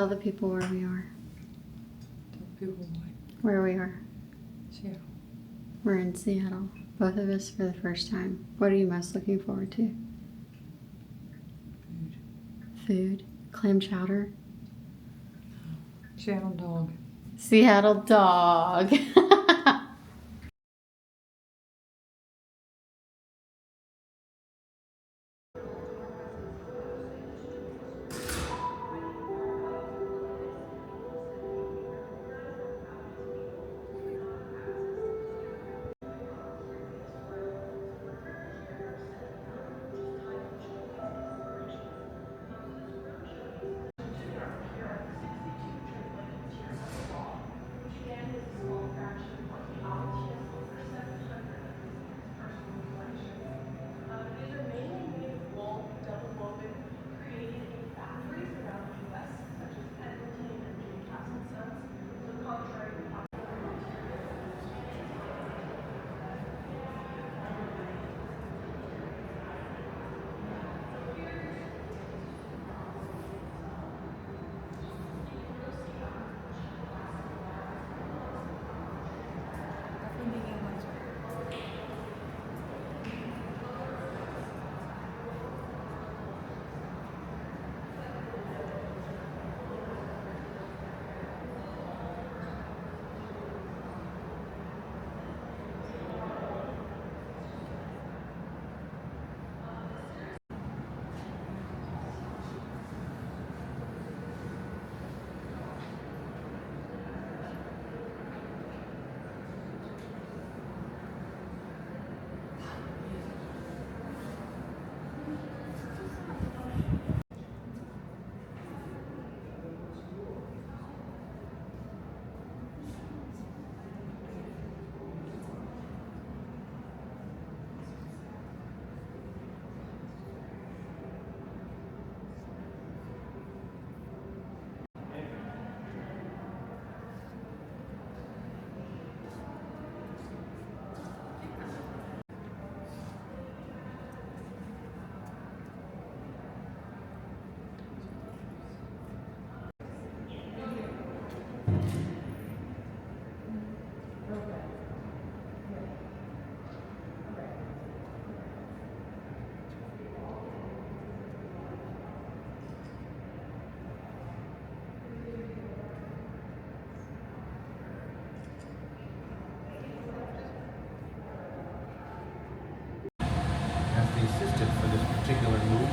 Tell the people where we are. Tell the people what? Where we are. Seattle. We're in Seattle. Both of us for the first time. What are you most looking forward to? Food. Food. Clam chowder. Seattle dog. Seattle dog. As the assistant for this particular move,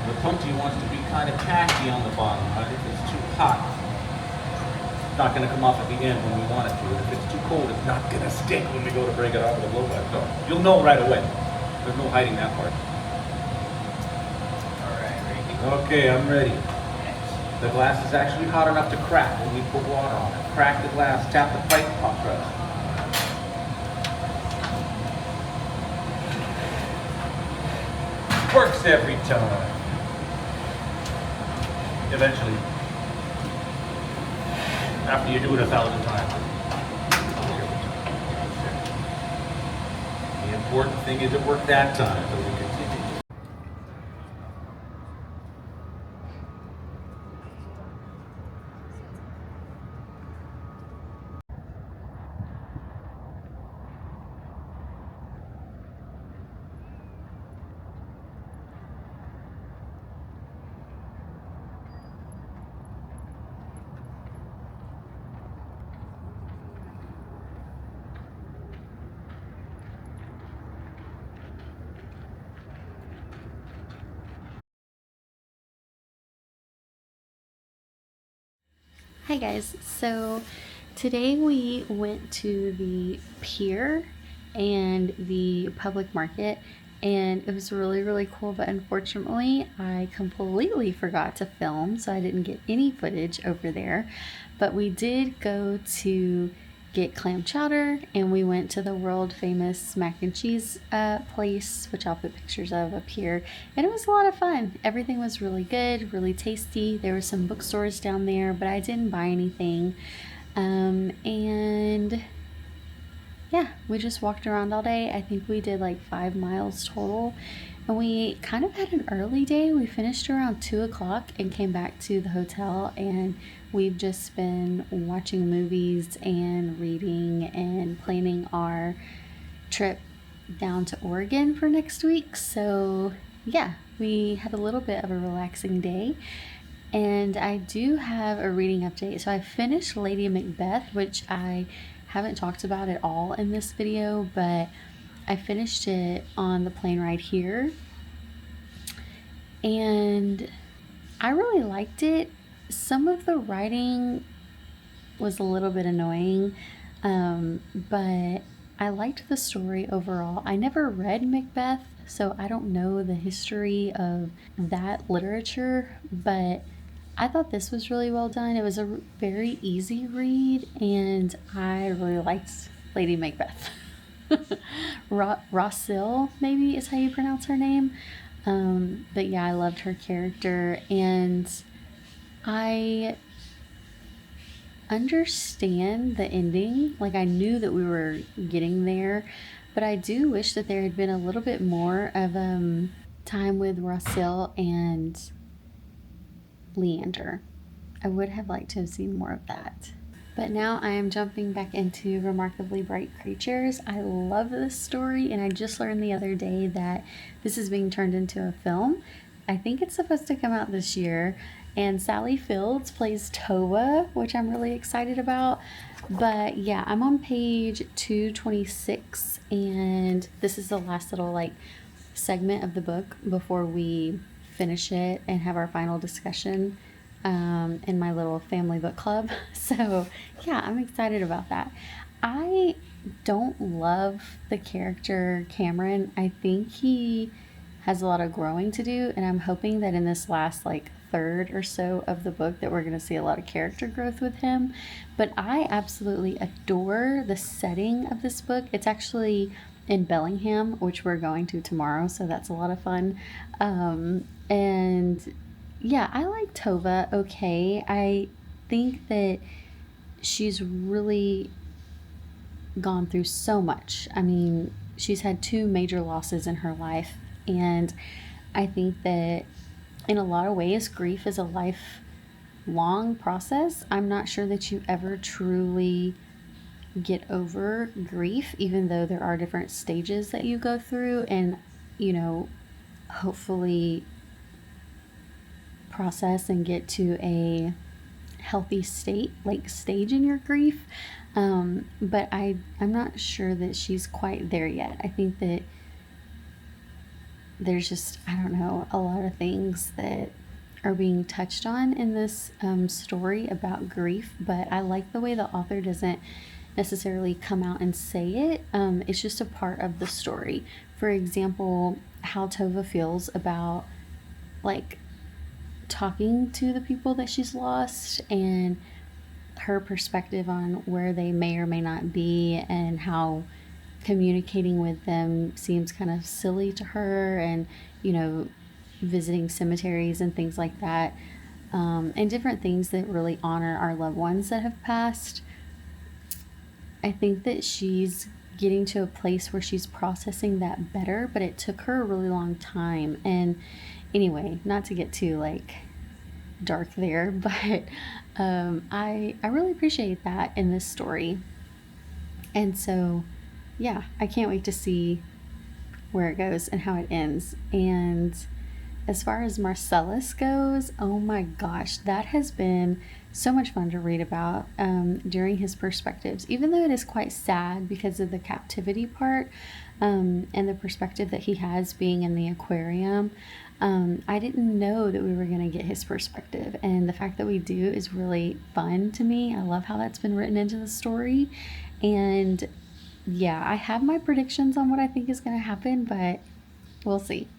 the punchy wants to be kind of tacky on the bottom, right? If it's too hot, it's not going to come off at the end when we want it to. And if it's too cold, it's not going to stick when we go to break it off with a blow by. So you'll know right away. There's no hiding that part. All right, ready? Okay, I'm ready. The glass is actually hot enough to crack when we put water on it. Crack the glass, tap the pipe, pop press. Works every time. Eventually. After you do it 1,000 times. The important thing is it worked that time, so we continue. Hi guys, so today we went to the pier and the public market, and it was really cool, but unfortunately I completely forgot to film, so I didn't get any footage over there. But we did go to get clam chowder, and we went to the world famous mac and cheese place, which I'll put pictures of up here, and it was a lot of fun. Everything was really good, really tasty. There were some bookstores down there, but I didn't buy anything, and yeah, we just walked around all day. I think we did like 5 miles total. And we kind of had an early day. We finished around 2 o'clock and came back to the hotel. And we've just been watching movies and reading and planning our trip down to Oregon for next week. So yeah, we had a little bit of a relaxing day. And I do have a reading update. So I finished Lady Macbeth, which I haven't talked about at all in this video, but I finished it on the plane ride here. And I really liked it. Some of the writing was a little bit annoying, but I liked the story overall. I never read Macbeth, so I don't know the history of that literature, but I thought this was really well done. It was a very easy read, and I really liked Lady Macbeth. Rosil, maybe is how you pronounce her name. But yeah, I loved her character, and I understand the ending. Like, I knew that we were getting there, but I do wish that there had been a little bit more of time with Rosil and Leander. I would have liked to have seen more of that. But now I am jumping back into Remarkably Bright Creatures. I love this story, and I just learned the other day that this is being turned into a film. I think it's supposed to come out this year, and Sally Fields plays Tova, which I'm really excited about. But yeah, I'm on page 226, and this is the last little like segment of the book before we finish it and have our final discussion in my little family book club. So yeah, I'm excited about that. I don't love the character Cameron. I think he has a lot of growing to do, and I'm hoping that in this last like third or so of the book that we're going to see a lot of character growth with him. But I absolutely adore the setting of this book. It's actually in Bellingham, which we're going to tomorrow, so that's a lot of fun. And yeah, I like Tova okay. I think that she's really gone through so much. I mean, she's had 2 major losses in her life, and I think that in a lot of ways, grief is a lifelong process. I'm not sure that you ever truly get over grief, even though there are different stages that you go through, and you know, hopefully process and get to a healthy stage in your grief. But I'm not sure that she's quite there yet. I think that there's just, I don't know, a lot of things that are being touched on in this story about grief, but I like the way the author doesn't necessarily come out and say it. It's just a part of the story. For example, how Tova feels about like talking to the people that she's lost, and her perspective on where they may or may not be, and how communicating with them seems kind of silly to her, and you know, visiting cemeteries and things like that, and different things that really honor our loved ones that have passed. I think that she's getting to a place where she's processing that better, but it took her a really long time. And anyway, not to get too like dark there, but I really appreciate that in this story. And so yeah, I can't wait to see where it goes and how it ends. And as far as Marcellus goes, oh my gosh, that has been so much fun to read about during his perspectives, even though it is quite sad because of the captivity part, and the perspective that he has being in the aquarium. I didn't know that we were going to get his perspective, and the fact that we do is really fun to me. I love how that's been written into the story. And yeah, I have my predictions on what I think is going to happen, but we'll see.